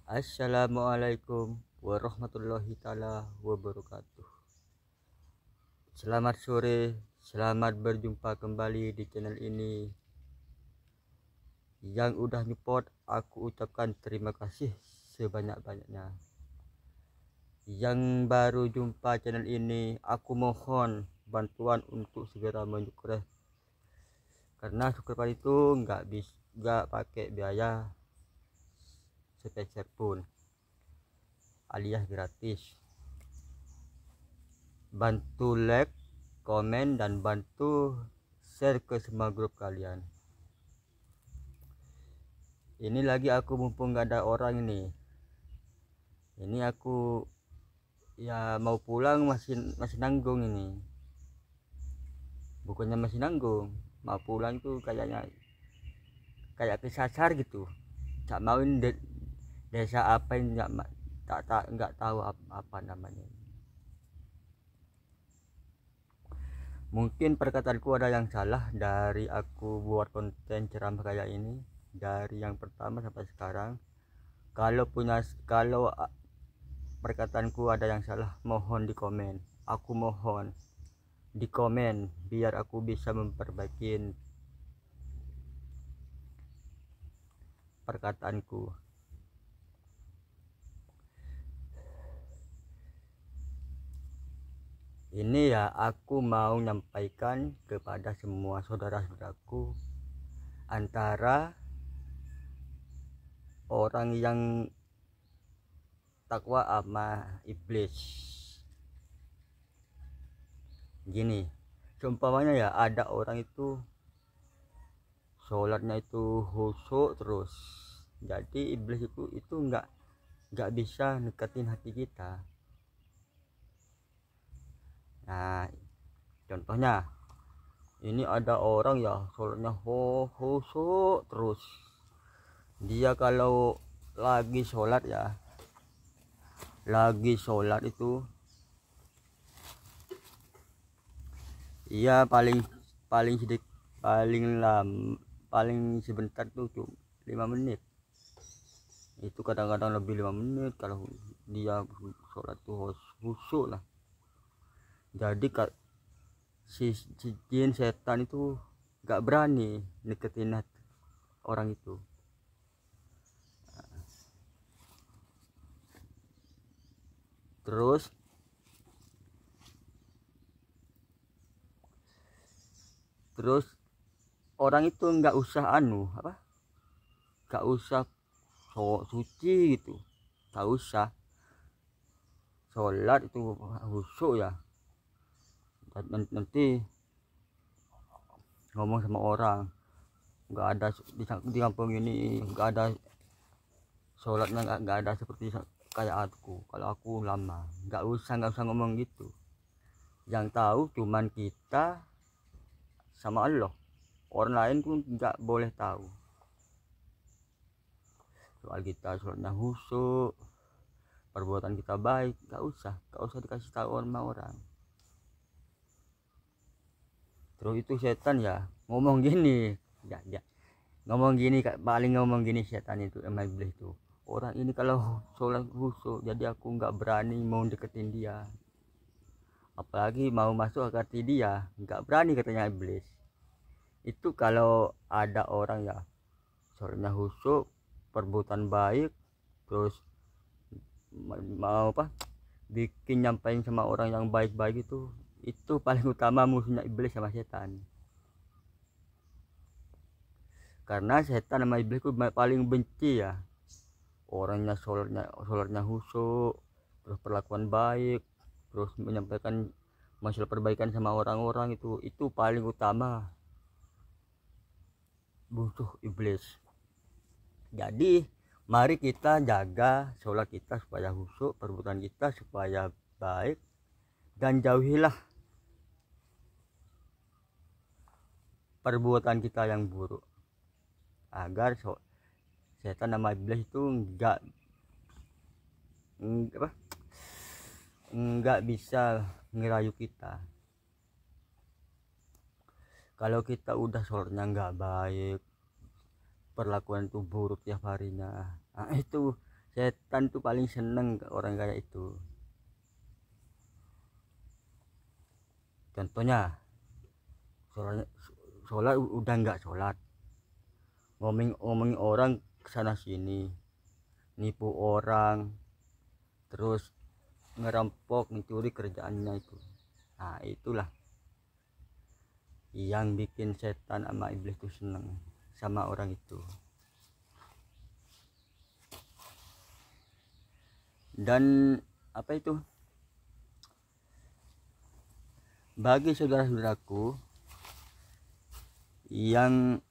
Assalamualaikum warahmatullahi taala wabarakatuh. Selamat sore, selamat berjumpa kembali di channel ini. Yang udah nyupport aku ucapkan terima kasih sebanyak-banyaknya. Yang baru jumpa channel ini, aku mohon bantuan untuk segera menyubscribe, karena subscribe itu nggak pakai biaya sepeser pun, alias gratis. Bantu like, komen, dan bantu share ke semua grup kalian. Ini lagi aku mumpung gak ada orang ini aku ya mau pulang, masih nanggung ini. Bukannya masih nanggung, mau pulang tuh kayak kesasar gitu. Tak mau desa apa yang nggak tahu apa namanya. Mungkin perkataanku ada yang salah dari aku buat konten ceramah kayak ini, dari yang pertama sampai sekarang. Kalau perkataanku ada yang salah, mohon di komen. Aku mohon di komen biar aku bisa memperbaiki perkataanku. Ini ya, aku mau menyampaikan kepada semua saudara-saudaraku, antara orang yang takwa sama iblis. Gini, seumpamanya ya, ada orang itu sholatnya itu khusyuk terus, jadi iblis itu nggak bisa deketin hati kita. Nah, contohnya ini ada orang ya sholatnya khusyuk terus, dia kalau lagi sholat itu iya paling sedikit, paling sebentar tuh 5 menit. Itu kadang-kadang lebih 5 menit kalau dia sholat tuh khusyuk lah. Jadi si jin setan itu gak berani deketin orang itu. Terus orang itu nggak usah nggak usah suci gitu, nggak usah sholat itu khusyuk ya. Nanti ngomong sama orang, nggak ada di kampung ini, nggak ada sholatnya, nggak ada seperti kayak aku. Kalau aku lama, nggak usah ngomong gitu. Yang tahu cuman kita sama Allah, orang lain pun nggak boleh tahu soal kita sholatnya khusyuk, perbuatan kita baik. Nggak usah dikasih tahu sama orang. Terus itu setan ya ngomong gini, paling ngomong gini setan itu, emang iblis itu, orang ini kalau sholat khusyuk, jadi aku nggak berani mau deketin dia, apalagi mau masuk ke hati dia, nggak berani katanya iblis. Itu kalau ada orang ya sholatnya khusyuk, perbuatan baik, terus mau bikin nyampein sama orang yang baik-baik, itu paling utama musuhnya iblis sama setan. Karena setan sama iblis itu paling benci ya orangnya sholatnya khusyuk, terus perlakuan baik, terus menyampaikan masalah perbaikan sama orang-orang, itu paling utama musuh iblis. Jadi mari kita jaga sholat kita supaya khusyuk, perbuatan kita supaya baik, dan jauhilah perbuatan kita yang buruk, agar setan sama iblis itu nggak bisa ngerayu kita. Kalau kita udah sholatnya nggak baik, perlakuan itu buruk tiap harinya, nah itu Setan tuh paling seneng orang kayak itu. Contohnya sholat udah nggak sholat, ngomong orang kesana sini, nipu orang, terus ngerampok, mencuri kerjaannya itu. Nah itulah yang bikin setan sama iblis itu seneng sama orang itu. Dan apa itu, bagi saudara-saudaraku yang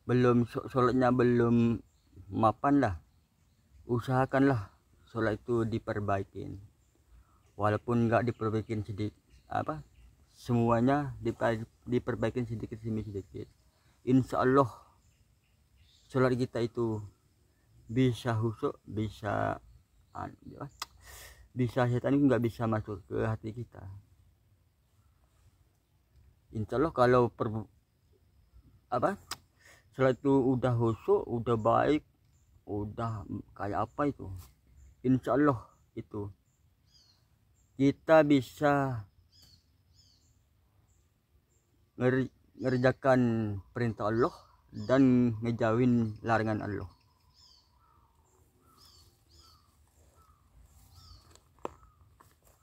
belum sholatnya belum mapan lah, usahakanlah sholat itu diperbaikin, walaupun nggak diperbaikin sedikit apa semuanya diperbaikin sedikit demi sedikit. Insya Allah sholat kita itu bisa khusyuk, bisa setan itu nggak bisa masuk ke hati kita. Insya Allah kalau sholat itu udah khusyuk, udah baik, udah kayak apa itu, insya Allah itu kita bisa ngerjakan perintah Allah dan ngejauhin larangan Allah.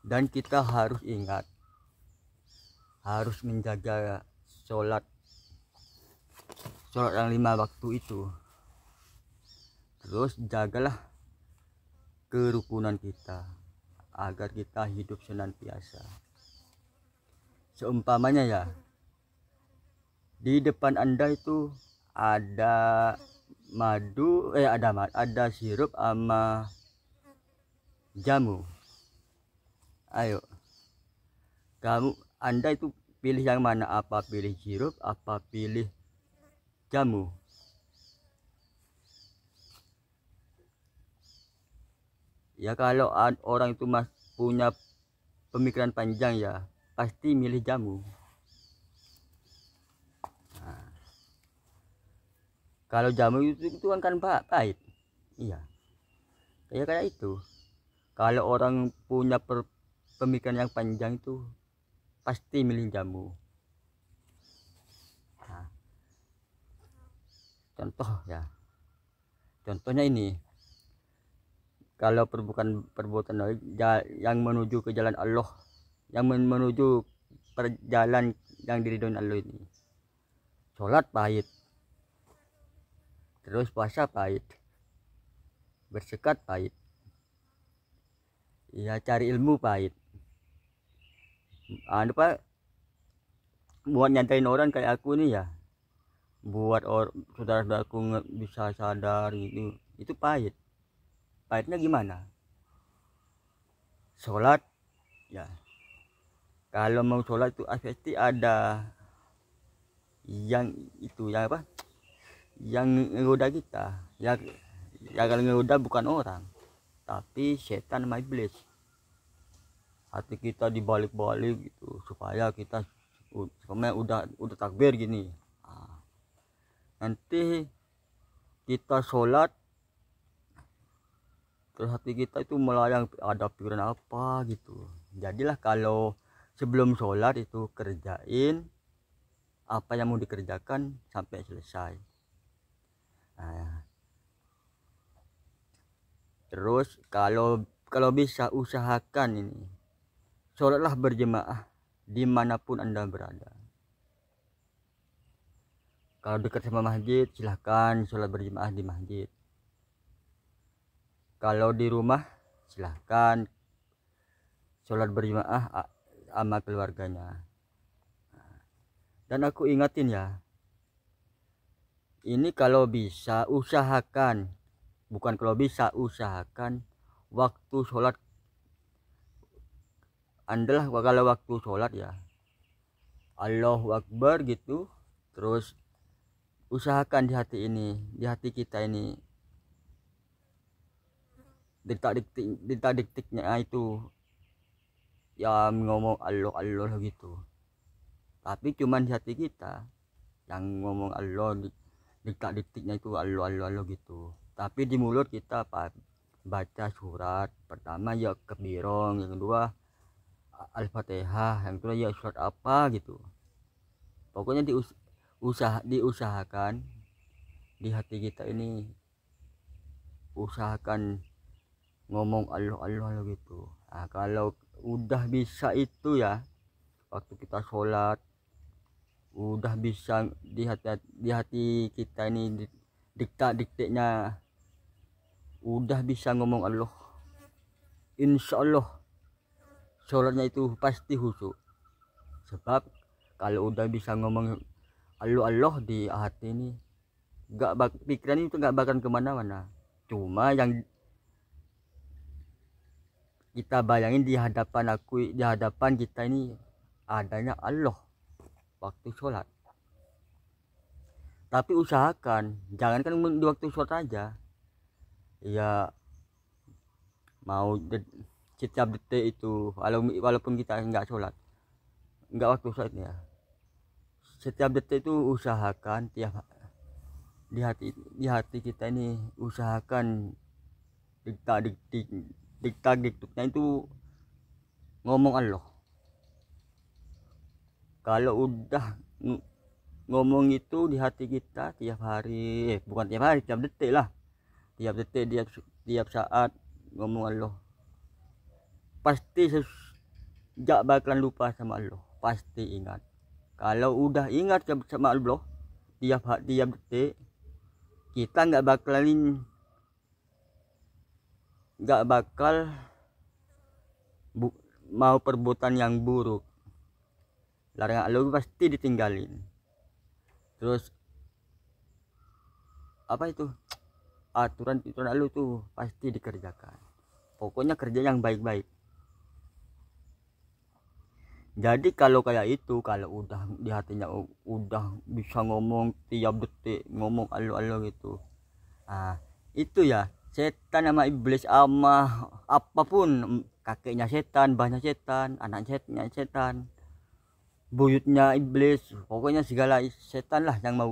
Dan kita harus ingat, harus menjaga sholat yang 5 waktu itu. Terus jagalah kerukunan kita agar kita hidup senantiasa. Seumpamanya ya, di depan Anda itu ada madu, ada sirup sama jamu. Ayo, Anda itu pilih yang mana? Apa pilih sirup, apa pilih jamu? Ya kalau orang itu punya pemikiran panjang ya pasti milih jamu. Nah, kalau jamu itu kan pahit. Iya, kayak itu. Kalau orang punya pemikiran yang panjang itu pasti milih jamu. Nah, contohnya ini, kalau perbuatan yang menuju ke jalan Allah, yang menuju perjalanan yang diridhoi Allah ini, sholat pahit, terus puasa pahit, bersekat pahit, ya cari ilmu pahit, buat nyantain orang kayak aku nih ya, buat saudara-saudaraku bisa sadar itu pahit. Pahitnya gimana? Sholat ya, kalau mau sholat itu pasti ada yang ngegoda kita ya kalau ngegoda bukan orang tapi setan sama iblis. Hati kita dibalik-balik gitu supaya kita udah takbir gini. Nanti kita sholat terus hati kita itu melayang, ada pikiran apa gitu. Jadilah kalau sebelum sholat itu kerjain apa yang mau dikerjakan sampai selesai. Nah, terus kalau bisa usahakan ini sholatlah berjemaah dimanapun Anda berada. Kalau dekat sama masjid silahkan sholat berjemaah di masjid. Kalau di rumah silahkan sholat berjemaah sama keluarganya. Dan aku ingatin ya, ini kalau bisa usahakan, bukan kalau bisa usahakan waktu sholat Anda lah. Kalau waktu sholat ya Allahu Akbar gitu, terus usahakan di hati kita ini detik-detiknya itu ya ngomong Allah gitu. Tapi cuman di hati kita yang ngomong Allah, detik-detiknya itu Allah gitu. Tapi di mulut kita baca surat pertama ya kebirong, yang kedua Al-Fatihah, yang kedua ya surat apa gitu. Pokoknya diusahakan di hati kita ini, usahakan ngomong Allah Allah gitu. Nah, kalau udah bisa itu ya, waktu kita sholat udah bisa di hati kita ini dikta-diktiknya udah bisa ngomong Allah, insya Allah sholatnya itu pasti khusyuk. Sebab kalau udah bisa ngomong Allah Allah di hati ini, pikiran itu nggak bakal kemana-mana. Cuma yang kita bayangin di hadapan kita ini adanya Allah waktu sholat. Tapi usahakan jangankan di waktu sholat aja ya, mau setiap detik itu, walaupun kita nggak sholat, nggak waktu sholatnya, setiap detik itu usahakan di hati kita ini usahakan diktiknya itu ngomong Allah. Kalau udah ngomong itu di hati kita tiap hari, bukan tiap hari, tiap detik lah, tiap detik, tiap saat ngomong Allah, pasti gak bakalan lupa sama Allah, pasti ingat. Kalau udah ingat sama Allah tiap detik, kita nggak bakal mau perbuatan yang buruk. Larangan Allah pasti ditinggalin. Terus apa itu, aturan Allah itu pasti dikerjakan. Pokoknya kerja yang baik-baik. Jadi kalau kayak itu, kalau udah di hatinya udah bisa ngomong tiap detik, ngomong Allah gitu, nah itu ya setan sama iblis sama apapun, kakeknya setan, mbahnya setan, anak setan, buyutnya iblis, pokoknya segala setan lah yang mau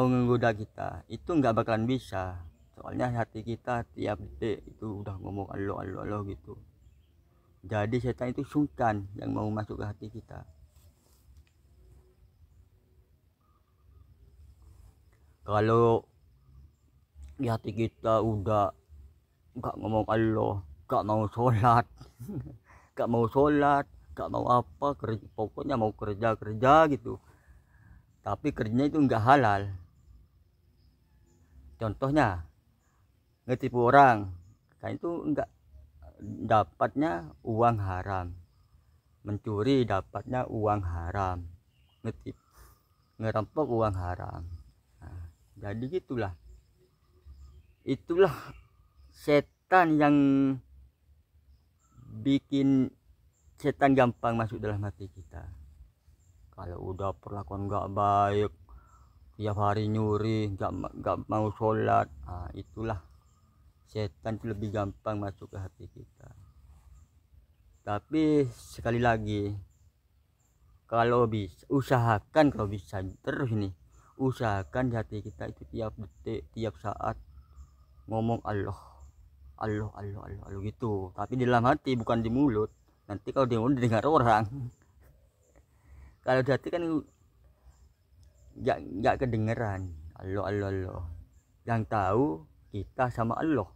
menggoda kita, itu nggak bakalan bisa. Soalnya hati kita tiap detik itu udah ngomong Allah gitu. Jadi setan itu sungkan yang mau masuk ke hati kita. Kalau di hati kita udah nggak ngomong Allah, nggak mau sholat nggak mau apa, pokoknya mau kerja gitu, tapi kerjanya itu nggak halal. Contohnya ngetipu orang, kan itu nggak, dapatnya uang haram, mencuri dapatnya uang haram, ngerampok uang haram. Nah, jadi itulah setan yang bikin setan gampang masuk dalam hati kita. Kalau udah perlakuan nggak baik, tiap hari nyuri, nggak mau sholat, nah itulah setan itu lebih gampang masuk ke hati kita. Tapi sekali lagi, kalau bisa usahakan, kalau bisa terus ini, usahakan di hati kita itu tiap detik, tiap saat ngomong Allah gitu, tapi di dalam hati, bukan di mulut. Nanti kalau di mulut didengar orang, kalau di hati kan nggak kedengeran. Allah yang tahu kita sama Allah.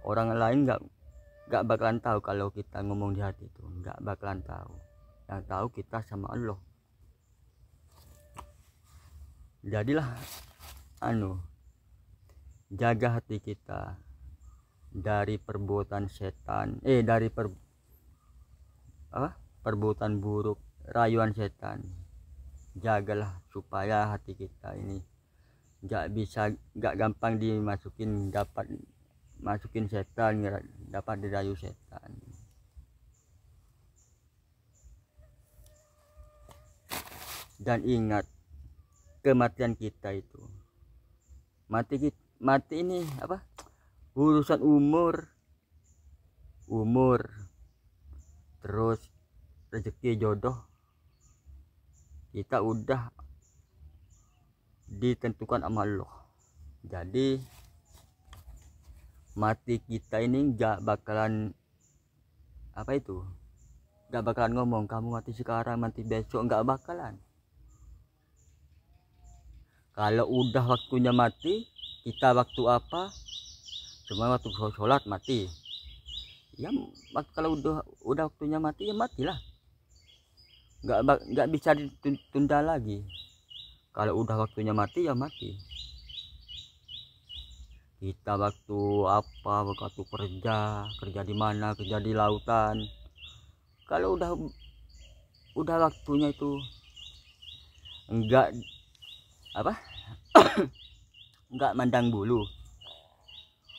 Orang lain nggak bakalan tahu kalau kita ngomong di hati itu, nggak bakalan tahu. Yang tahu kita sama Allah. Jadilah jaga hati kita dari perbuatan setan, dari perbuatan buruk, rayuan setan. Jagalah supaya hati kita ini nggak gampang masukin setan, dapat dirayu setan. Dan ingat, kematian kita itu mati ini urusan umur, terus rezeki, jodoh, kita udah ditentukan sama Allah. Jadi mati kita ini gak bakalan gak bakalan ngomong kamu mati sekarang, mati besok, gak bakalan. Kalau udah waktunya mati, kita waktu apa, cuma waktu sholat mati ya. Kalau udah waktunya mati ya matilah, nggak bisa ditunda lagi. Kalau udah waktunya mati ya mati. Kita waktu apa, waktu kerja di mana, kerja di lautan, kalau udah waktunya itu enggak enggak mandang bulu,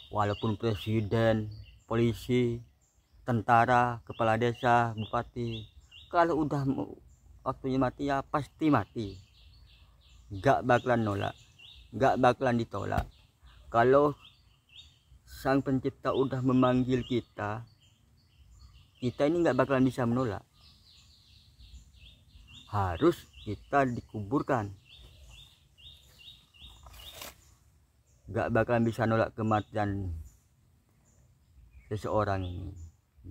walaupun presiden, polisi, tentara, kepala desa, bupati, kalau udah waktunya mati ya pasti mati. Enggak bakalan nolak, enggak bakalan ditolak. Kalau sang pencipta udah memanggil kita ini nggak bakalan bisa menolak. Harus kita dikuburkan. Nggak bakalan bisa nolak kematian seseorang ini,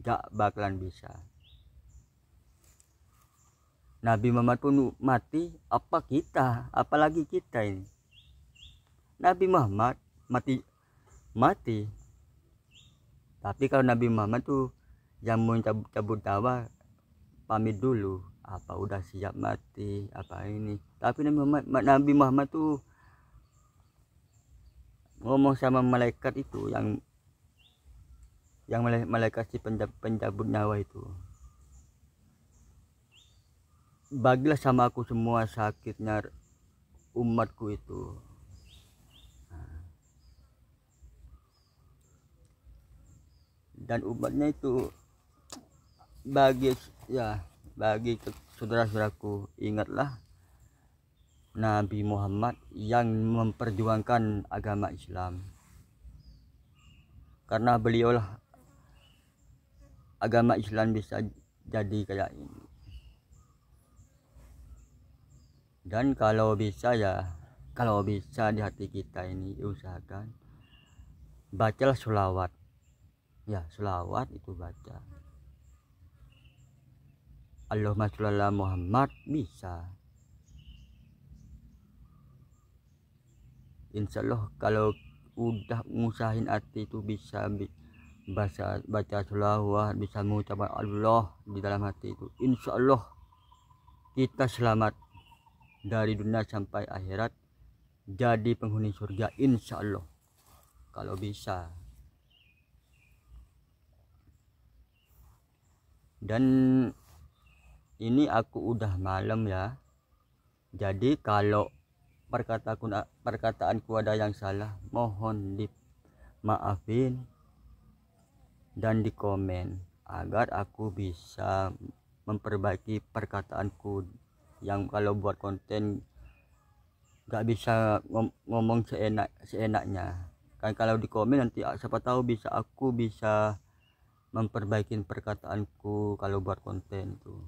nggak bakalan bisa. Nabi Muhammad pun mati, apalagi kita ini. Nabi Muhammad mati. Tapi kalau Nabi Muhammad tuh yang mau cabut nyawa pamit dulu, apa udah siap mati apa ini. Tapi Nabi Muhammad tuh ngomong sama malaikat itu, yang malaikat si pencabut nyawa itu, bagilah sama aku semua sakitnya umatku itu. Dan umatnya itu bagi saudara-saudaraku, ingatlah Nabi Muhammad yang memperjuangkan agama Islam, karena beliaulah agama Islam bisa jadi kayak ini. Dan kalau bisa di hati kita ini usahakan bacalah sholawat ya, sholawat itu baca Allahumma sholli ala Muhammad, bisa. Insya Allah kalau udah ngusahin hati itu bisa baca sholawat, bisa mengucapkan Allah di dalam hati itu, insya Allah kita selamat dari dunia sampai akhirat, jadi penghuni surga insya Allah kalau bisa. Dan ini aku udah malam ya, jadi kalau perkataanku ada yang salah mohon dimaafin dan di komen agar aku bisa memperbaiki perkataanku, yang kalau buat konten nggak bisa ngomong seenaknya kan. Kalau di komen nanti siapa tahu aku bisa memperbaiki perkataanku kalau buat konten tuh.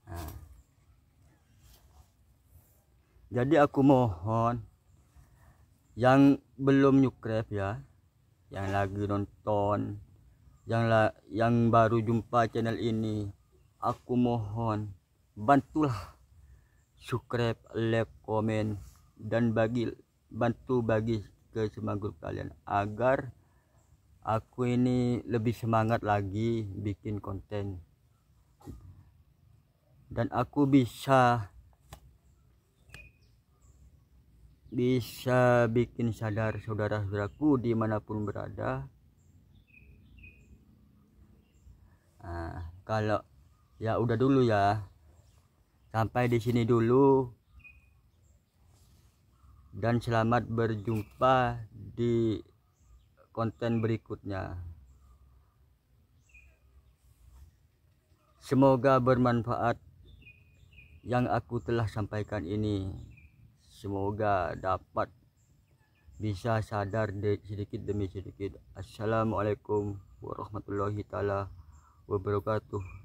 Nah, jadi aku mohon yang belum subscribe ya, yang lagi nonton, yang baru jumpa channel ini, aku mohon bantulah subscribe, like, komen, dan bantu bagi ke semua grup kalian agar aku ini lebih semangat lagi bikin konten, dan aku bisa bikin sadar saudara-saudaraku dimanapun berada. Nah, kalau ya udah dulu ya, sampai di sini dulu, dan selamat berjumpa di konten berikutnya. Semoga bermanfaat yang aku telah sampaikan ini, semoga dapat bisa sadar sedikit demi sedikit. Assalamualaikum warahmatullahi taala wabarakatuh.